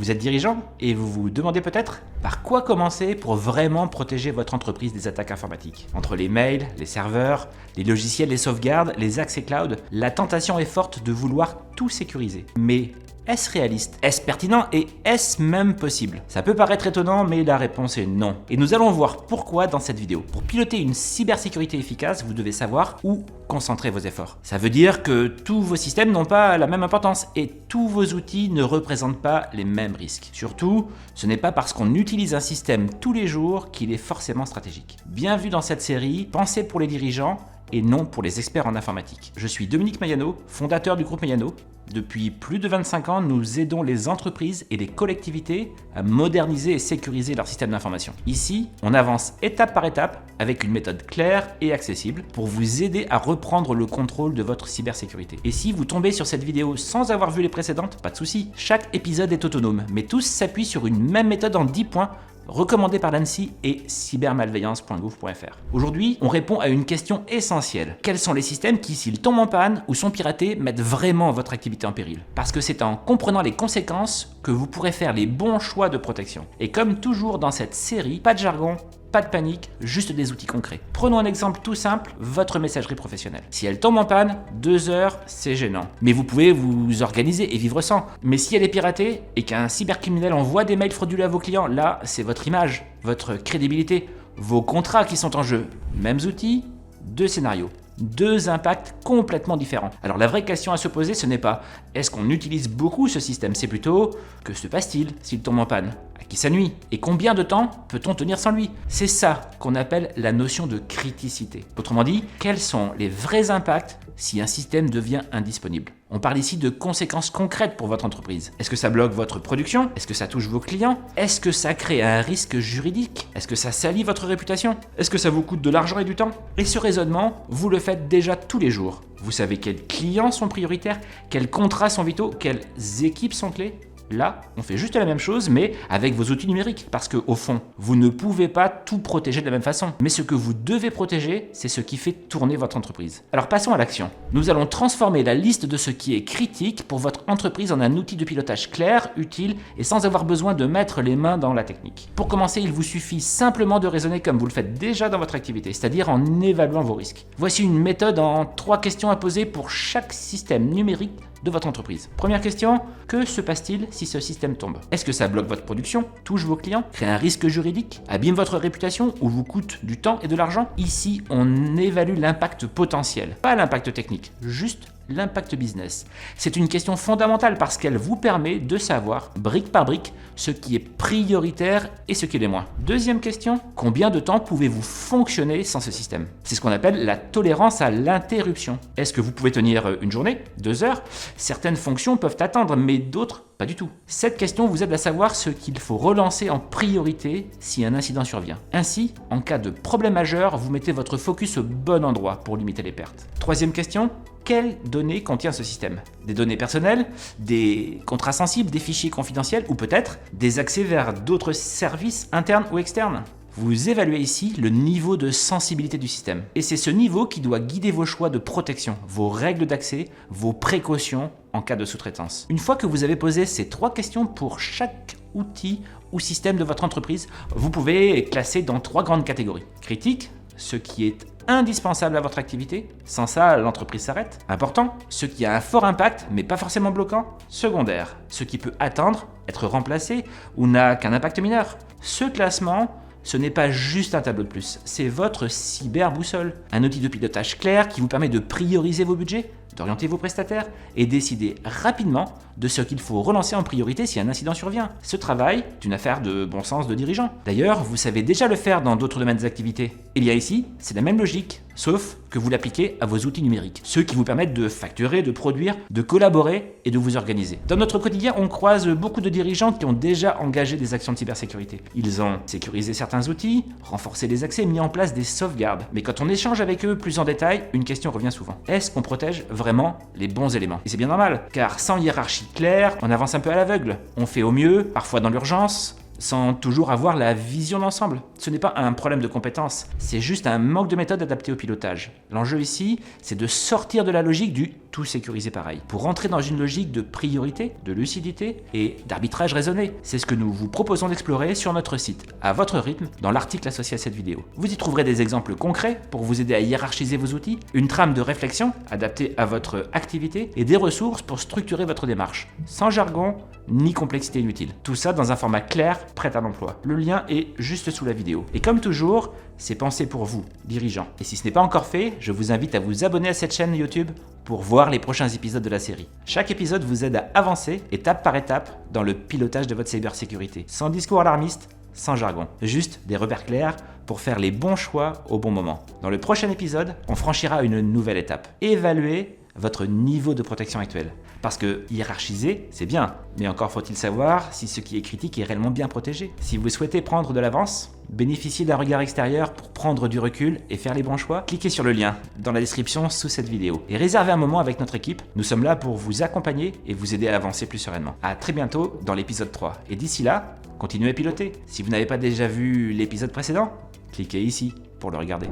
Vous êtes dirigeant et vous vous demandez peut-être par quoi commencer pour vraiment protéger votre entreprise des attaques informatiques. Entre les mails, les serveurs, les logiciels, les sauvegardes, les accès cloud, la tentation est forte de vouloir tout sécuriser. Mais est-ce réaliste? Est-ce pertinent? Et est-ce même possible? Ça peut paraître étonnant, mais la réponse est non. Et nous allons voir pourquoi dans cette vidéo. Pour piloter une cybersécurité efficace, vous devez savoir où concentrer vos efforts. Ça veut dire que tous vos systèmes n'ont pas la même importance et tous vos outils ne représentent pas les mêmes risques. Surtout, ce n'est pas parce qu'on utilise un système tous les jours qu'il est forcément stratégique. Bienvenue dans cette série, pensée pour les dirigeants et non pour les experts en informatique. Je suis Dominique Mayano, fondateur du groupe Mayano. Depuis plus de 25 ans, nous aidons les entreprises et les collectivités à moderniser et sécuriser leur système d'information. Ici, on avance étape par étape avec une méthode claire et accessible pour vous aider à reprendre le contrôle de votre cybersécurité. Et si vous tombez sur cette vidéo sans avoir vu les précédentes, pas de souci. Chaque épisode est autonome, mais tous s'appuient sur une même méthode en 10 points recommandé par l'ANSSI et cybermalveillance.gouv.fr. Aujourd'hui, on répond à une question essentielle. Quels sont les systèmes qui, s'ils tombent en panne ou sont piratés, mettent vraiment votre activité en péril? Parce que c'est en comprenant les conséquences que vous pourrez faire les bons choix de protection. Et comme toujours dans cette série, pas de jargon, pas de panique, juste des outils concrets. Prenons un exemple tout simple, votre messagerie professionnelle. Si elle tombe en panne, 2 heures, c'est gênant. Mais vous pouvez vous organiser et vivre sans. Mais si elle est piratée et qu'un cybercriminel envoie des mails frauduleux à vos clients, là, c'est votre image, votre crédibilité, vos contrats qui sont en jeu. Mêmes outils, 2 scénarios. 2 impacts complètement différents. Alors la vraie question à se poser, ce n'est pas est-ce qu'on utilise beaucoup ce système, c'est plutôt que se passe-t-il s'il tombe en panne? À qui ça nuit? Et combien de temps peut-on tenir sans lui? C'est ça qu'on appelle la notion de criticité. Autrement dit, quels sont les vrais impacts si un système devient indisponible? On parle ici de conséquences concrètes pour votre entreprise. Est-ce que ça bloque votre production? Est-ce que ça touche vos clients? Est-ce que ça crée un risque juridique? Est-ce que ça salit votre réputation? Est-ce que ça vous coûte de l'argent et du temps? Et ce raisonnement, vous le faites déjà tous les jours. Vous savez quels clients sont prioritaires, quels contrats sont vitaux, quelles équipes sont clés? Là, on fait juste la même chose, mais avec vos outils numériques. Parce qu'au fond, vous ne pouvez pas tout protéger de la même façon. Mais ce que vous devez protéger, c'est ce qui fait tourner votre entreprise. Alors passons à l'action. Nous allons transformer la liste de ce qui est critique pour votre entreprise en un outil de pilotage clair, utile et sans avoir besoin de mettre les mains dans la technique. Pour commencer, il vous suffit simplement de raisonner comme vous le faites déjà dans votre activité, c'est-à-dire en évaluant vos risques. Voici une méthode en 3 questions à poser pour chaque système numérique de votre entreprise. Première question, que se passe-t-il si ce système tombe? Est-ce que ça bloque votre production, touche vos clients, crée un risque juridique, abîme votre réputation ou vous coûte du temps et de l'argent? Ici, on évalue l'impact potentiel, pas l'impact technique, juste l'impact business. C'est une question fondamentale parce qu'elle vous permet de savoir, brique par brique, ce qui est prioritaire et ce qui l'est moins. Deuxième question, combien de temps pouvez-vous fonctionner sans ce système? C'est ce qu'on appelle la tolérance à l'interruption. Est-ce que vous pouvez tenir une journée, 2 heures? Certaines fonctions peuvent attendre, mais d'autres pas du tout. Cette question vous aide à savoir ce qu'il faut relancer en priorité si un incident survient. Ainsi, en cas de problème majeur, vous mettez votre focus au bon endroit pour limiter les pertes. Troisième question, quelles données contient ce système? Des données personnelles, des contrats sensibles, des fichiers confidentiels ou peut-être des accès vers d'autres services internes ou externes? Vous évaluez ici le niveau de sensibilité du système. Et c'est ce niveau qui doit guider vos choix de protection, vos règles d'accès, vos précautions en cas de sous-traitance. Une fois que vous avez posé ces 3 questions pour chaque outil ou système de votre entreprise, vous pouvez classer dans 3 grandes catégories. Critique, ce qui est indispensable à votre activité, sans ça l'entreprise s'arrête. Important, ce qui a un fort impact mais pas forcément bloquant. Secondaire, ce qui peut attendre, être remplacé ou n'a qu'un impact mineur. Ce classement, ce n'est pas juste un tableau de plus, c'est votre cyberboussole, un outil de pilotage clair qui vous permet de prioriser vos budgets, d'orienter vos prestataires et décider rapidement de ce qu'il faut relancer en priorité si un incident survient. Ce travail est une affaire de bon sens de dirigeant. D'ailleurs, vous savez déjà le faire dans d'autres domaines d'activité. Et bien ici, c'est la même logique, sauf que vous l'appliquez à vos outils numériques, ceux qui vous permettent de facturer, de produire, de collaborer et de vous organiser. Dans notre quotidien, on croise beaucoup de dirigeants qui ont déjà engagé des actions de cybersécurité. Ils ont sécurisé certains outils, renforcé les accès, mis en place des sauvegardes. Mais quand on échange avec eux plus en détail, une question revient souvent. Est-ce qu'on protège vraiment les bons éléments? Et c'est bien normal, car sans hiérarchie claire, on avance un peu à l'aveugle. On fait au mieux, parfois dans l'urgence, sans toujours avoir la vision d'ensemble. Ce n'est pas un problème de compétence, c'est juste un manque de méthode adaptée au pilotage. L'enjeu ici, c'est de sortir de la logique du tout sécurisé pareil, pour rentrer dans une logique de priorité, de lucidité et d'arbitrage raisonné. C'est ce que nous vous proposons d'explorer sur notre site, à votre rythme, dans l'article associé à cette vidéo. Vous y trouverez des exemples concrets pour vous aider à hiérarchiser vos outils, une trame de réflexion adaptée à votre activité et des ressources pour structurer votre démarche, sans jargon ni complexité inutile. Tout ça dans un format clair, prêt à l'emploi. Le lien est juste sous la vidéo. Et comme toujours, c'est pensé pour vous, dirigeants. Et si ce n'est pas encore fait, je vous invite à vous abonner à cette chaîne YouTube pour voir les prochains épisodes de la série. Chaque épisode vous aide à avancer, étape par étape, dans le pilotage de votre cybersécurité. Sans discours alarmiste, sans jargon. Juste des repères clairs pour faire les bons choix au bon moment. Dans le prochain épisode, on franchira une nouvelle étape. Évaluer votre niveau de protection actuel. Parce que hiérarchiser, c'est bien, mais encore faut-il savoir si ce qui est critique est réellement bien protégé. Si vous souhaitez prendre de l'avance, bénéficier d'un regard extérieur pour prendre du recul et faire les bons choix, cliquez sur le lien dans la description sous cette vidéo et réservez un moment avec notre équipe. Nous sommes là pour vous accompagner et vous aider à avancer plus sereinement. À très bientôt dans l'épisode 3. Et d'ici là, continuez à piloter. Si vous n'avez pas déjà vu l'épisode précédent, cliquez ici pour le regarder.